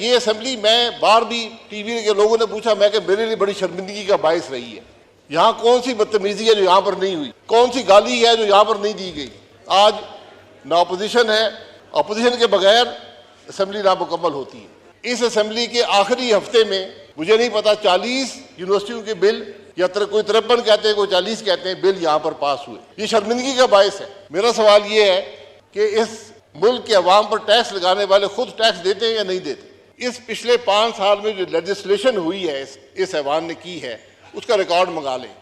ये असेंबली मैं बार भी टीवी के लोगों ने पूछा, मैं कि मेरे लिए बड़ी शर्मिंदगी का बायस रही है। यहाँ कौन सी बदतमीजी है जो यहाँ पर नहीं हुई, कौन सी गाली है जो यहाँ पर नहीं दी गई। आज ना अपोजिशन है, अपोजिशन के बगैर असेंबली नामुकम्मल होती है। इस असेंबली के आखिरी हफ्ते में मुझे नहीं पता 40 यूनिवर्सिटियों के बिल या कोई 53 कहते हैं, कोई 40 कहते हैं, बिल यहाँ पर पास हुए। ये शर्मिंदगी का बायस है। मेरा सवाल ये है कि इस मुल्क के अवाम पर टैक्स लगाने वाले खुद टैक्स देते हैं या नहीं देते। इस पिछले 5 साल में जो लेजिस्लेशन हुई है इस ऐवान ने की है, उसका रिकॉर्ड मंगा लें।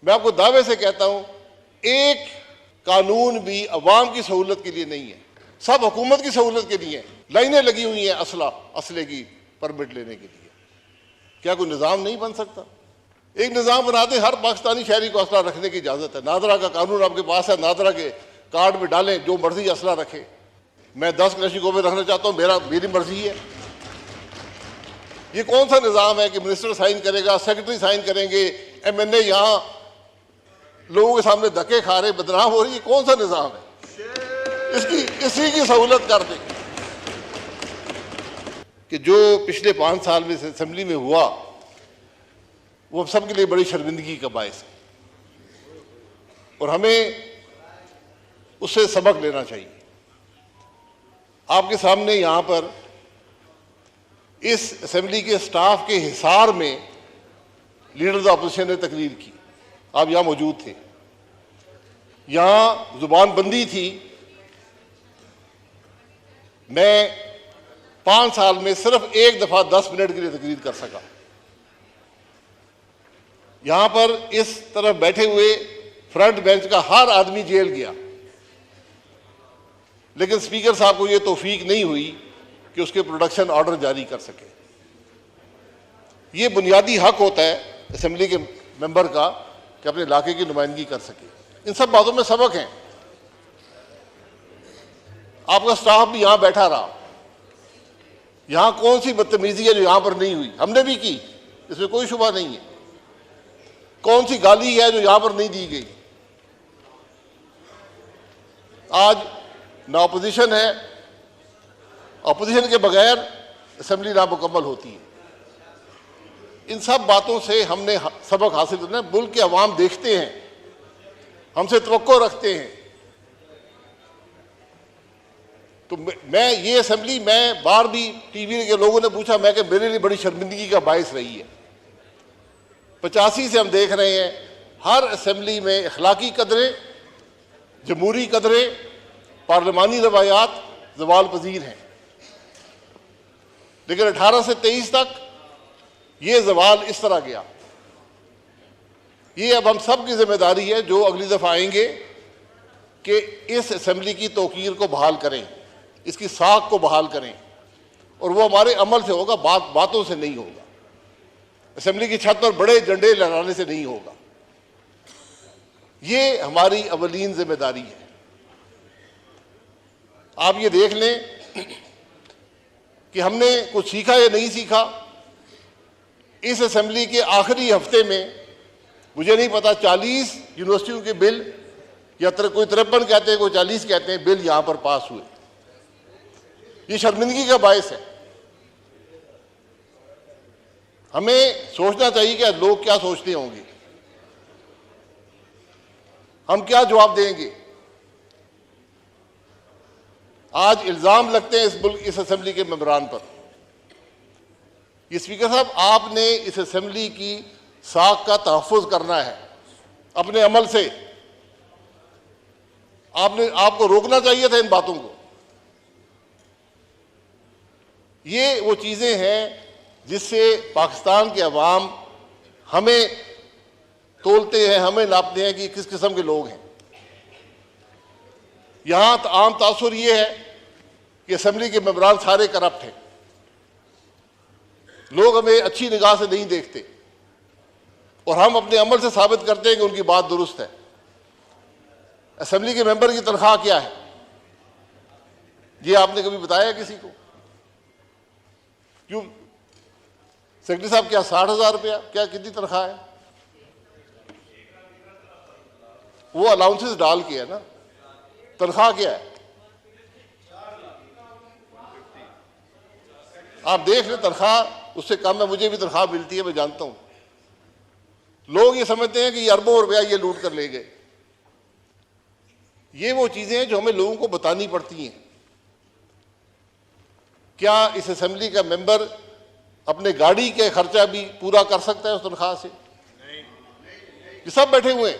मैं आपको दावे से कहता हूं, एक कानून भी अवाम की सहूलत के लिए नहीं है, सब हुकूमत की सहूलत के लिए। लाइनें लगी हुई हैं असले की परमिट लेने के लिए। क्या कोई निज़ाम नहीं बन सकता? एक निज़ाम बना दें, हर पाकिस्तानी शहरी को असला रखने की इजाज़त है। नादरा का कानून आपके पास है, नादरा के कार्ड में डालें, जो मर्जी असला रखे। मैं 10 क्लैशिकों में रखना चाहता हूँ, मेरी मर्जी है। ये कौन सा निज़ाम है कि मिनिस्टर साइन करेगा, सेक्रेटरी साइन करेंगे, MNA यहाँ लोगों के सामने धक्के खा रहे, बदनाम हो रही है। कौन सा निज़ाम है? इसी की सहूलत कर दें कि जो पिछले 5 साल में असेंबली में हुआ वो सब के लिए बड़ी शर्मिंदगी का बायस है और हमें उससे सबक लेना चाहिए। आपके सामने यहाँ पर इस असेंबली के स्टाफ के हिसार में लीडर ऑफ अपोजिशन ने तकरीर की। आप यहाँ मौजूद थे, यहाँ जुबानबंदी थी। मैं 5 साल में सिर्फ एक दफा 10 मिनट के लिए तकरीर कर सका। यहां पर इस तरफ बैठे हुए फ्रंट बेंच का हर आदमी जेल गया, लेकिन स्पीकर साहब को यह तौफीक नहीं हुई कि उसके प्रोडक्शन ऑर्डर जारी कर सके। यह बुनियादी हक होता है असेंबली के मेंबर का कि अपने इलाके की नुमाइंदगी कर सके। इन सब बातों में सबक हैं। आपका स्टाफ भी यहां बैठा रहा। यहां कौन सी बदतमीजी है जो यहां पर नहीं हुई? हमने भी की, इसमें कोई शुबा नहीं है। कौन सी गाली है जो यहां पर नहीं दी गई? आज ना अपोजिशन है, अपोजिशन के बगैर असेंबली नामुकम्मल होती है। इन सब बातों से हमने सबक हासिल करना है। मुल्क के अवाम देखते हैं, हमसे तवक्को रखते हैं। तो मैं ये असेंबली मैं बार भी टीवी के लोगों ने पूछा, मैं कि मेरे लिए बड़ी शर्मिंदगी का बायस रही है। 85 से हम देख रहे हैं हर असेंबली में अखलाकी कदरें, जमहूरी कदरें, पार्लिमानी रवायात ज़वाल पजीर हैं। लेकिन 18 से 23 तक ये ज़वाल इस तरह गया। ये अब हम सब की जिम्मेदारी है जो अगली दफ़ा आएंगे कि इस असेंबली की तौकीर को बहाल करें, इसकी साख को बहाल करें, और वो हमारे अमल से होगा, बातों से नहीं होगा। असेंबली की छत पर बड़े झंडे लहराने से नहीं होगा। ये हमारी अवलीन जिम्मेदारी है। आप ये देख लें कि हमने कुछ सीखा या नहीं सीखा। इस असेंबली के आखिरी हफ्ते में मुझे नहीं पता 40 यूनिवर्सिटियों के बिल या कोई 53 कहते हैं, कोई 40 कहते हैं, बिल यहां पर पास हुए। ये शर्मिंदगी का बायस है। हमें सोचना चाहिए कि लोग क्या सोचते होंगे, हम क्या जवाब देंगे। आज इल्जाम लगते हैं इस असेंबली के मेंबरान पर। ये स्पीकर साहब, आपने इस असेंबली की साख का तहफ़्फ़ुज़ करना है अपने अमल से। आपको रोकना चाहिए था इन बातों को। ये वो चीजें हैं जिससे पाकिस्तान के अवाम हमें तोलते हैं, हमें नापते हैं कि किस किस्म के लोग हैं। यहां आम तासुर ये है कि असेंबली के मेंबरान सारे करप्ट हैं। लोग हमें अच्छी निगाह से नहीं देखते और हम अपने अमल से साबित करते हैं कि उनकी बात दुरुस्त है। असेंबली के मेंबर की तनख्वाह क्या है, ये आपने कभी बताया किसी को? क्यों सेक्रेटरी साहब, क्या 60,000 रुपया, क्या कितनी तनख्वाह है? वो अलाउंसेस डाल के है ना, तनख्वाह क्या है? आप देख लें, तनख्वाह उससे कम है, मुझे भी तनख्वाह मिलती है, मैं जानता हूं। लोग ये समझते हैं कि अरबों रुपया ये लूट कर ले गए। ये वो चीजें हैं जो हमें लोगों को बतानी पड़ती हैं। क्या इस असेंबली का मेंबर अपने गाड़ी के खर्चा भी पूरा कर सकता है उस तनख्वाह से? ये सब बैठे हुए हैं।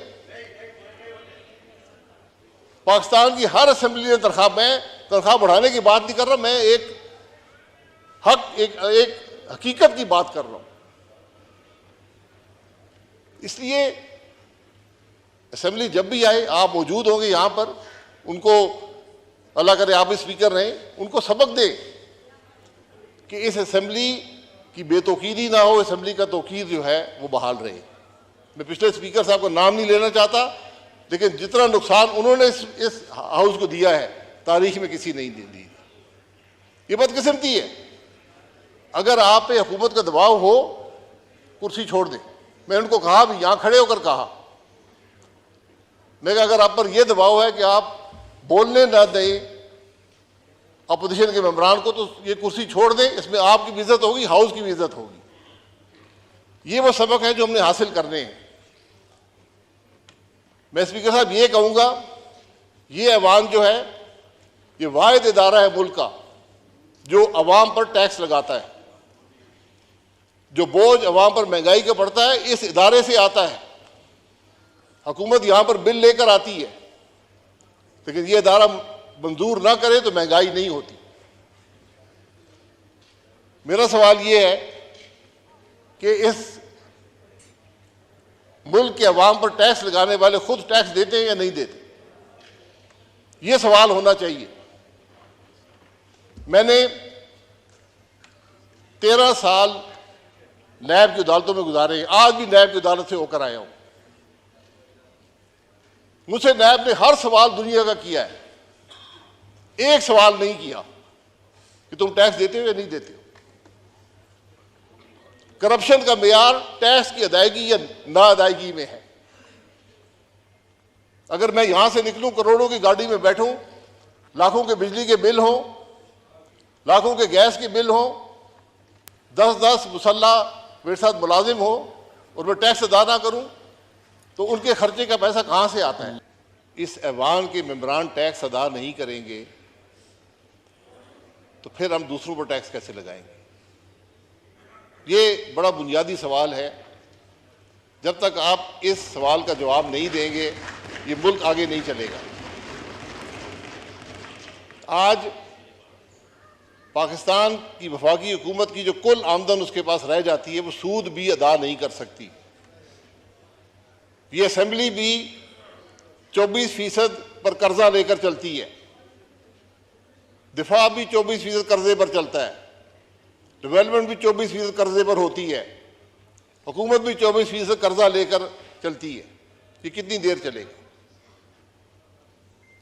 पाकिस्तान की हर असेंबली ने तनख्वाह, मैं तनख्वाह बढ़ाने की बात नहीं कर रहा, मैं एक हकीकत की बात कर रहा हूं। इसलिए असेंबली जब भी आए, आप मौजूद होंगे यहां पर, उनको अल्लाह करे आप भी स्पीकर रहें, उनको सबक दें कि इस असेंबली की बेतौकीदी ना हो, असेंबली का तौकीर जो है वो बहाल रहे। मैं पिछले स्पीकर साहब का नाम नहीं लेना चाहता, लेकिन जितना नुकसान उन्होंने इस हाउस को दिया है, तारीख में किसी नहीं दी। ये बदकिस्मती है। अगर आप पे हुकूमत का दबाव हो, कुर्सी छोड़ दें। मैं उनको कहा भी, यहां खड़े होकर कहा, मैं अगर आप पर यह दबाव है कि आप बोलने ना दें अपोजिशन के मेंबरान को, तो ये कुर्सी छोड़ दें। इसमें आपकी भी इज्जत होगी, हाउस की भी इज्जत होगी। ये वो सबक है जो हमने हासिल करने हैं। मैं स्पीकर साहब ये कहूंगा, ये ऐवान जो है, ये वाहिद इदारा है मुल्क का जो अवाम पर टैक्स लगाता है। जो बोझ अवाम पर महंगाई का पड़ता है, इस इदारे से आता है। हुकूमत यहां पर बिल लेकर आती है, लेकिन यह इदारा मंजूर ना करे तो महंगाई नहीं होती। मेरा सवाल यह है कि इस मुल्क के अवाम पर टैक्स लगाने वाले खुद टैक्स देते हैं या नहीं देते? यह सवाल होना चाहिए। मैंने 13 साल नैब की अदालतों में गुजारे हैं। आज भी नैब की अदालत से होकर आया हूं। मुझसे नैब ने हर सवाल दुनिया का किया है, एक सवाल नहीं किया कि तुम टैक्स देते हो या नहीं देते हो। करप्शन का मेयार टैक्स की अदायगी या ना अदायगी में है। अगर मैं यहां से निकलूं, करोड़ों की गाड़ी में बैठूं, लाखों के बिजली के बिल हों, लाखों के गैस के बिल हों, 10-10 मुसल्ला मेरे साथ मुलाजिम हो और मैं टैक्स अदा ना करूं, तो उनके खर्चे का पैसा कहां से आता है? इस ऐवान के मेंबरान टैक्स अदा नहीं करेंगे तो फिर हम दूसरों पर टैक्स कैसे लगाएंगे? ये बड़ा बुनियादी सवाल है। जब तक आप इस सवाल का जवाब नहीं देंगे, ये मुल्क आगे नहीं चलेगा। आज पाकिस्तान की वफाकी हुकूमत की जो कुल आमदन उसके पास रह जाती है, वो सूद भी अदा नहीं कर सकती। ये असेंबली भी 24% पर कर्जा लेकर चलती है, दिफा भी 24% कर्जे पर चलता है, डेवलपमेंट भी 24% कर्जे पर होती है, हुकूमत भी 24% कर्जा लेकर चलती है। ये कितनी देर चलेगा?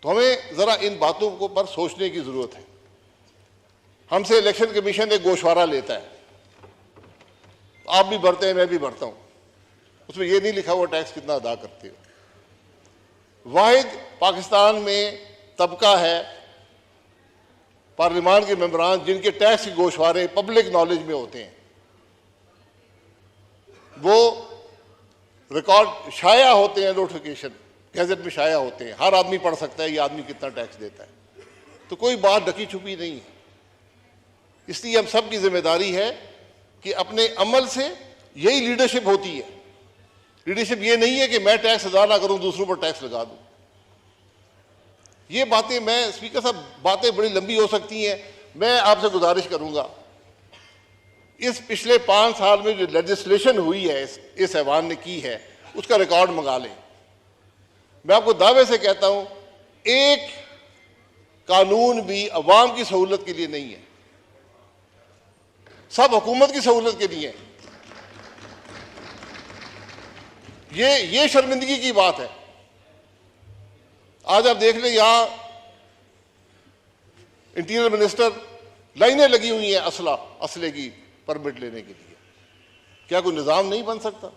तो हमें जरा इन बातों को पर सोचने की जरूरत है। हमसे इलेक्शन कमीशन एक गोशवारा लेता है, आप भी भरते हैं, मैं भी भरता हूं, उसमें यह नहीं लिखा हुआ टैक्स कितना अदा करते हो। वाहिद पाकिस्तान में तबका है पार्लियामान के मेंबरान जिनके टैक्स के गोशवारे पब्लिक नॉलेज में होते हैं। वो रिकॉर्ड शाया होते हैं, नोटिफिकेशन गैजेट में शाया होते हैं, हर आदमी पढ़ सकता है ये आदमी कितना टैक्स देता है। तो कोई बात ढकी छुपी नहीं है। इसलिए हम सब की जिम्मेदारी है कि अपने अमल से, यही लीडरशिप होती है। लीडरशिप ये नहीं है कि मैं टैक्स अदा ना करूं, दूसरों पर टैक्स लगा दूं। ये बातें, मैं स्पीकर साहब, बातें बड़ी लंबी हो सकती हैं। मैं आपसे गुजारिश करूंगा, इस पिछले 5 साल में जो लेजिस्लेशन हुई है इस ऐवान ने की है, उसका रिकॉर्ड मंगा लें। मैं आपको दावे से कहता हूं, एक कानून भी अवाम की सहूलत के लिए नहीं है, सब हुकूमत की सहूलत के लिए। ये शर्मिंदगी की बात है। आज आप देख लें, यहां इंटीरियर मिनिस्टर, लाइनें लगी हुई हैं असले की परमिट लेने के लिए। क्या कोई निजाम नहीं बन सकता?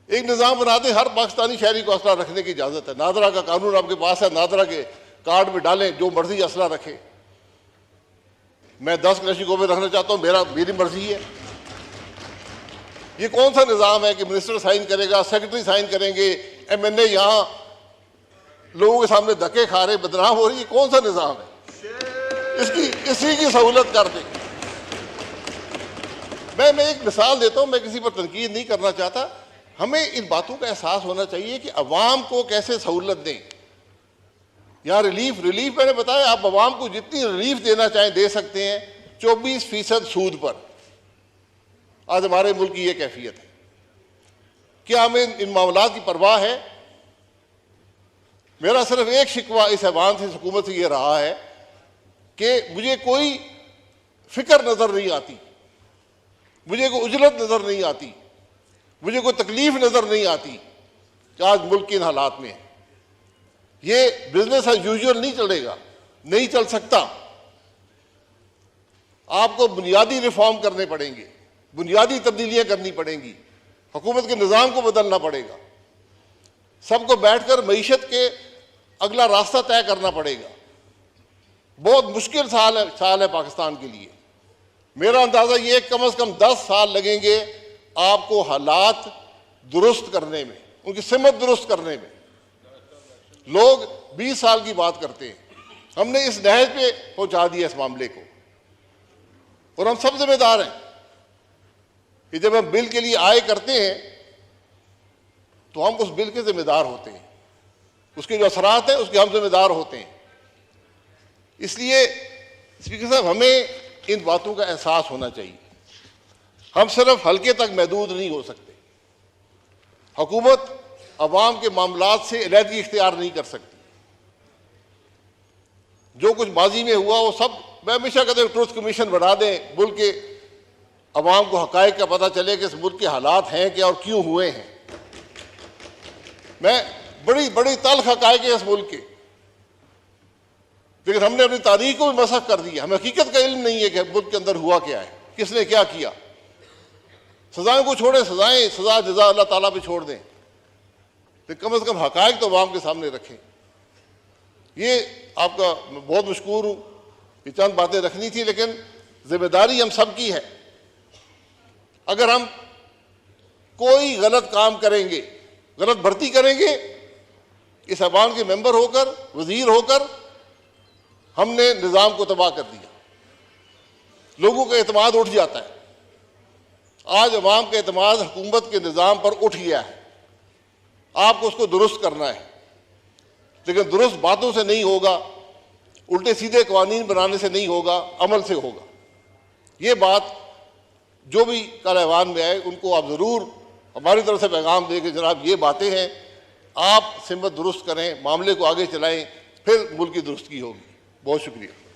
एक निजाम बना दें, हर पाकिस्तानी शहरी को असला रखने की इजाजत है। नादरा का कानून आपके पास है, नादरा के कार्ड में डालें, जो मर्जी असला रखे। मैं 10 क्लैशिकों में रखना चाहता हूँ, मेरी मर्जी है। ये कौन सा निज़ाम है कि मिनिस्टर साइन करेगा, सेक्रेटरी साइन करेंगे, MNA यहाँ लोगों के सामने धक्के खा रहे, बदनाम हो रही है? कौन सा निज़ाम है? इसी की सहूलत कर दें। मैं एक मिसाल देता हूँ, मैं किसी पर तनकीद नहीं करना चाहता। हमें इन बातों का एहसास होना चाहिए कि अवाम को कैसे सहूलत दें। यहाँ रिलीफ मैंने बताया, आप अवाम को जितनी रिलीफ देना चाहें दे सकते हैं। 24% सूद पर आज हमारे मुल्क की ये कैफियत है। क्या हमें इन मामलात की परवाह है? मेरा सिर्फ एक शिकवा इस ऐवान से, हुकूमत से ये रहा है कि मुझे कोई फिक्र नजर नहीं आती, मुझे कोई उजलत नजर नहीं आती, मुझे कोई तकलीफ नजर नहीं आती कि आज मुल्क के इन हालात में ये बिजनेस एज यूजुअल नहीं चलेगा, नहीं चल सकता। आपको बुनियादी रिफॉर्म करने पड़ेंगे, बुनियादी तब्दीलियां करनी पड़ेंगी, हुकूमत के निज़ाम को बदलना पड़ेगा, सबको बैठकर मईशत के अगला रास्ता तय करना पड़ेगा। बहुत मुश्किल साल है पाकिस्तान के लिए। मेरा अंदाज़ा ये कम से कम 10 साल लगेंगे आपको हालात दुरुस्त करने में, उनकी सिमत दुरुस्त करने में। लोग 20 साल की बात करते हैं, हमने इस नहज पे पहुंचा दिया इस मामले को, और हम सब जिम्मेदार हैं कि जब हम बिल के लिए आय करते हैं तो हम उस बिल के जिम्मेदार होते हैं, उसके जो असरात हैं उसके हम जिम्मेदार होते हैं। इसलिए स्पीकर साहब, हमें इन बातों का एहसास होना चाहिए। हम सिर्फ हल्के तक महदूद नहीं हो सकते। हुकूमत अवाम के मामलात से अलहदगी इख्तियार नहीं कर सकती। जो कुछ माजी में हुआ वो सब, मैं हमेशा कहता हूं ट्रुथ कमीशन बना दें, मुल्क के अवाम को हकायक का पता चले कि इस मुल्क के हालात हैं क्या और क्यों हुए हैं। मैं बड़ी तल्ख हकायक है इस मुल्क के, लेकिन हमने अपनी तारीख को भी मसख कर दिया। हमें हकीकत का इल्म नहीं है कि मुल्क के अंदर हुआ क्या है, किसने क्या किया। सजाएं को छोड़ें, सजा जजा अल्लाह ताला पे छोड़ दें, लेकिन कम से कम हकायक तो अवाम के सामने रखें। ये आपका मैं बहुत मशकूर हूँ, ये चंद बातें रखनी थी, लेकिन जिम्मेदारी हम सब की है। अगर हम कोई गलत काम करेंगे, गलत भर्ती करेंगे, इस अवाम के मेंबर होकर, वजीर होकर हमने निज़ाम को तबाह कर दिया। लोगों का एतमाद उठ जाता है। आज अवाम का एतमाद हुकूमत के निज़ाम पर उठ गया है। आपको उसको दुरुस्त करना है, लेकिन दुरुस्त बातों से नहीं होगा, उल्टे सीधे कवानीन बनाने से नहीं होगा, अमल से होगा। ये बात जो भी कल ऐवान में आए उनको आप ज़रूर हमारी तरफ से पैगाम दें कि जनाब ये बातें हैं, आप सिमत दुरुस्त करें, मामले को आगे चलाएं, फिर मुल्क की दुरुस्ती होगी। बहुत शुक्रिया।